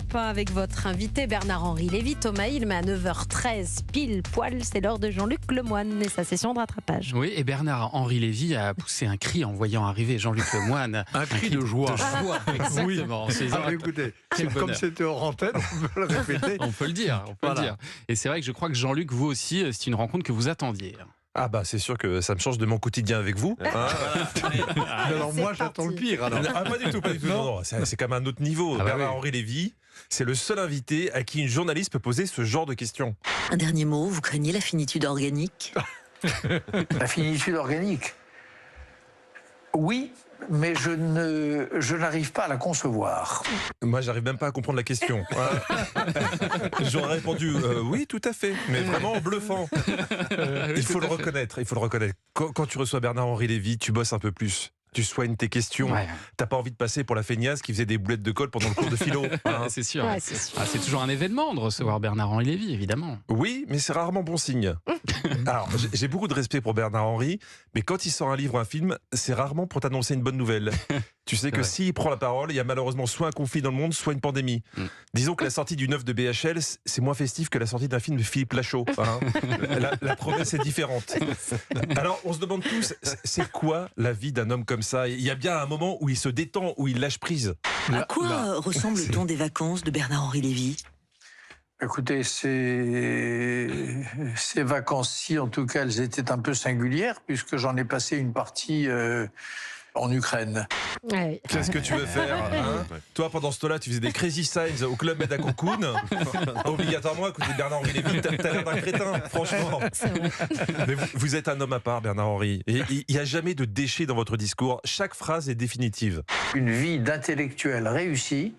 pas avec votre invité Bernard-Henri Lévy, Thomas Hill, mais à 9h13 pile poil, c'est l'heure de Jean-Luc Lemoyne et sa session de rattrapage. Oui, et Bernard-Henri Lévy a poussé un cri en voyant arriver Jean-Luc Lemoyne. Un cri de joie. Exactement. En se disant, Écoutez, quel comme bonheur. c'était hors antenne, on peut le répéter. On peut le dire, le dire. Et c'est vrai que je crois que Jean-Luc, vous aussi, c'est une rencontre que vous attendiez. Ah bah c'est sûr que ça me change de mon quotidien avec vous. Hein. Alors moi j'attends le pire. Alors. Ah, pas du tout, pas du tout. Non, c'est quand même un autre niveau. Ah bah Bernard-Henri Lévy, c'est le seul invité à qui une journaliste peut poser ce genre de questions. Un dernier mot, vous craignez la finitude organique? La finitude organique. Oui, mais je n'arrive pas à la concevoir. Moi, j'arrive même pas à comprendre la question. J'aurais répondu oui, tout à fait, mais vraiment en bluffant. Il faut le reconnaître. Quand tu reçois Bernard-Henri Lévy, tu bosses un peu plus. Tu soignes tes questions. Ouais. T'as pas envie de passer pour la feignasse qui faisait des boulettes de colle pendant le cours de philo. Hein. C'est sûr. Ouais, c'est sûr. Ah, c'est toujours un événement de recevoir Bernard-Henri Lévy, évidemment. Oui, mais c'est rarement bon signe. Alors, j'ai beaucoup de respect pour Bernard-Henri, mais quand il sort un livre ou un film, c'est rarement pour t'annoncer une bonne nouvelle. Tu sais que s'il prend la parole, il y a malheureusement soit un conflit dans le monde, soit une pandémie. Disons que la sortie d'une œuvre de BHL, c'est moins festif que la sortie d'un film de Philippe Lachaud. Hein. La promesse est différente. Alors, on se demande tous, c'est quoi la vie d'un homme comme ça? Il y a bien un moment où il se détend, où il lâche prise. À quoi ressemble-t-on des vacances de Bernard-Henri Lévy? Écoutez, ces vacances-ci, en tout cas, elles étaient un peu singulières, puisque j'en ai passé une partie en Ukraine. Ouais. Qu'est-ce que tu veux faire hein? Toi, pendant ce temps-là, tu faisais des crazy signs au club Med à Cocoon. Obligatoirement, à côté de Bernard-Henri Lévy, t'as l'air d'un crétin, franchement. Mais vous êtes un homme à part, Bernard-Henri. Et il n'y a jamais de déchet dans votre discours. Chaque phrase est définitive. Une vie d'intellectuel réussi,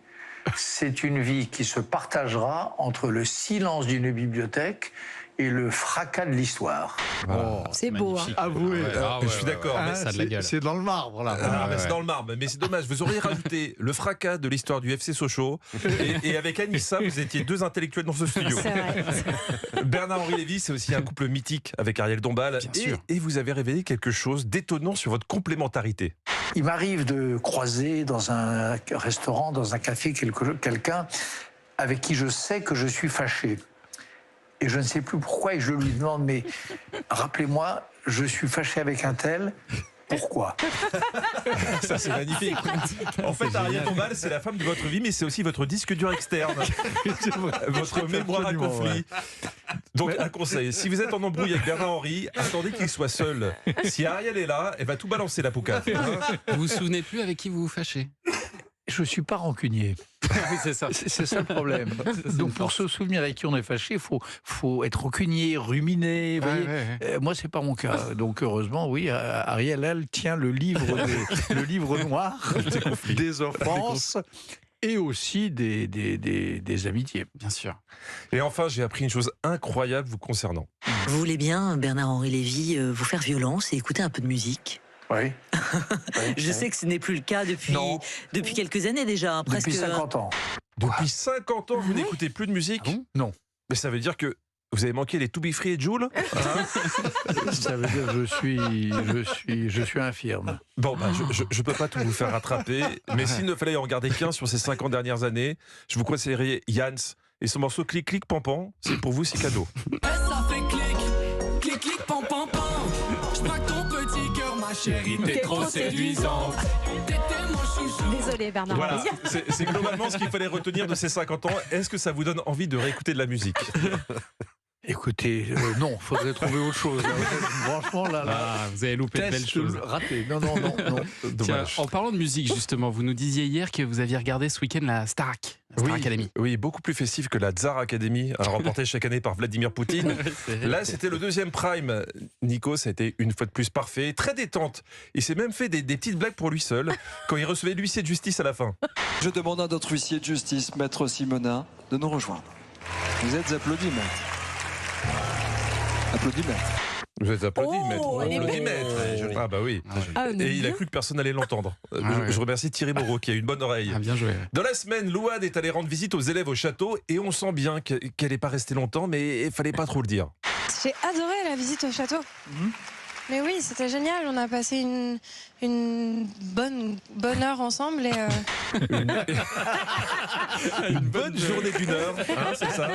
c'est une vie qui se partagera entre le silence d'une bibliothèque et le fracas de l'histoire. C'est beau, hein. Avouez. Je suis d'accord. Hein, mais ça a de la gueule. c'est dans le marbre là. mais c'est dans le marbre, mais c'est dommage. Vous auriez rajouté le fracas de l'histoire du FC Sochaux et avec Anissa, vous étiez deux intellectuels dans ce studio. C'est vrai. Bernard-Henri Lévy, c'est aussi un couple mythique avec Ariel Dombal. Bien sûr. Et vous avez révélé quelque chose d'étonnant sur votre complémentarité. Il m'arrive de croiser dans un restaurant, dans un café, quelqu'un avec qui je sais que je suis fâché. Et je ne sais plus pourquoi, et je lui demande, mais rappelez-moi, je suis fâché avec un tel, pourquoi? Ça, c'est magnifique. En fait, Ariel Dombal, c'est la femme de votre vie, mais c'est aussi votre disque dur externe. Votre mémoire à conflit. Donc, un conseil, si vous êtes en embrouille avec Bernard-Henri, attendez qu'il soit seul. Si Ariel est là, elle va tout balancer la poucave. Vous vous souvenez plus avec qui vous vous fâchez? Je suis pas rancunier. Oui, c'est ça. C'est ça le problème. Donc pour se souvenir avec qui on est fâché, faut être rancunier, ruminer. Vous voyez. Moi c'est pas mon cas. Donc heureusement, oui, Ariel elle tient le livre, le livre noir des offenses. Et aussi des amitiés. Bien sûr. Et enfin, j'ai appris une chose incroyable vous concernant. Vous voulez bien, Bernard-Henri Lévy, vous faire violence et écouter un peu de musique? Oui. Je sais que ce n'est plus le cas depuis quelques années déjà. Presque. Depuis 50 ans. Depuis 50 ans, vous n'écoutez plus de musique? Ah bon Non. Mais ça veut dire que vous avez manqué les To Be Free et Jul? Ça veut dire que je suis infirme. Bon, bah, je peux pas tout vous faire rattraper, mais s'il ne fallait en garder qu'un sur ces 50 dernières années, je vous conseillerais Jans et son morceau Clic Clic Pan Pan. C'est pour vous, c'est cadeau. Ça fait clic, clic, clic, pan, pan, pan. J'braque ton petit cœur, ma chérie, t'es trop séduisante. T'étais mon chouchou. Désolé, Bernard. Voilà, c'est globalement ce qu'il fallait retenir de ces 50 ans. Est-ce que ça vous donne envie de réécouter de la musique? Écoutez, non, faudrait trouver autre chose. Franchement, là, Vous avez loupé de belles test choses. raté. Non. Dommage. Tiens, en parlant de musique, justement, vous nous disiez hier que vous aviez regardé ce week-end la Starac, la Star Academy. Oui, beaucoup plus festif que la Tsar Academy, remportée chaque année par Vladimir Poutine. Là, c'était le deuxième prime. Nico, ça a été une fois de plus parfait, très détente. Il s'est même fait des petites blagues pour lui seul quand il recevait l'huissier de justice à la fin. Je demande à notre huissier de justice, Maître Simona, de nous rejoindre. Vous êtes applaudis, maître. Applaudis, maître. Vous êtes applaudi, maître. elle est Applaudi, belle. maître. Ah bah oui. Et il a cru que personne n'allait l'entendre. Je remercie Thierry Moreau qui a une bonne oreille. Ah, bien joué. Dans la semaine, Louane est allée rendre visite aux élèves au château et on sent bien qu'elle n'est pas restée longtemps, mais il fallait pas trop le dire. J'ai adoré la visite au château. Mais oui, c'était génial. On a passé une bonne heure ensemble. Et Une bonne journée d'une heure, hein, c'est ça.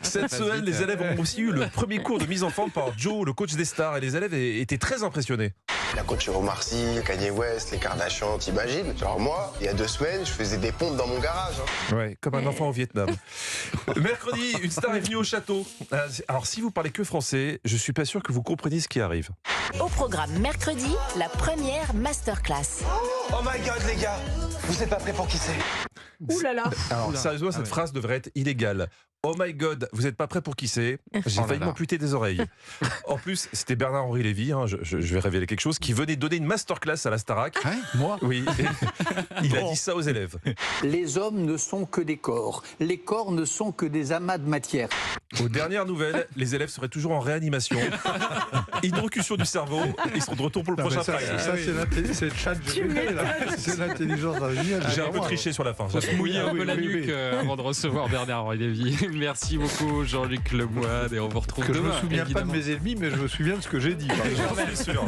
Cette semaine, les élèves ont aussi eu le premier cours de mise en forme par Joe, le coach des stars, et les élèves étaient très impressionnés. Il a coaché Omar Sy, Kanye West, les Kardashians, t'imagines? Genre moi, il y a 2 semaines, je faisais des pompes dans mon garage. Ouais, comme un enfant au Vietnam. Mercredi, une star est venue au château. Alors si vous parlez que français, je suis pas sûr que vous compreniez ce qui arrive. Au programme mercredi, la première masterclass. Oh my god les gars, vous êtes pas prêts pour qui c'est? Ouh là là. Alors sérieusement, cette phrase devrait être illégale. Oh my god, vous n'êtes pas prêt pour qui c'est? J'ai failli m'amputer des oreilles. En plus, c'était Bernard-Henri Lévy, hein, je vais révéler quelque chose, qui venait donner une masterclass à la Starac. Hein, moi? Oui. Il a dit ça aux élèves. Les hommes ne sont que des corps. Les corps ne sont que des amas de matière. Aux dernières nouvelles, les élèves seraient toujours en réanimation. Hydrocution du cerveau. Ils seront de retour pour le prochain prime. Ça, c'est le chat GPT, là. C'est l'intelligence artificielle. J'ai un peu triché sur la fin. On se mouiller un peu la nuque avant de recevoir Bernard-Henri Lévy. Merci beaucoup Jean-Luc Lemoyne et on vous retrouve demain. Je me souviens pas de mes ennemis, mais je me souviens de ce que j'ai dit. J'en suis sûr.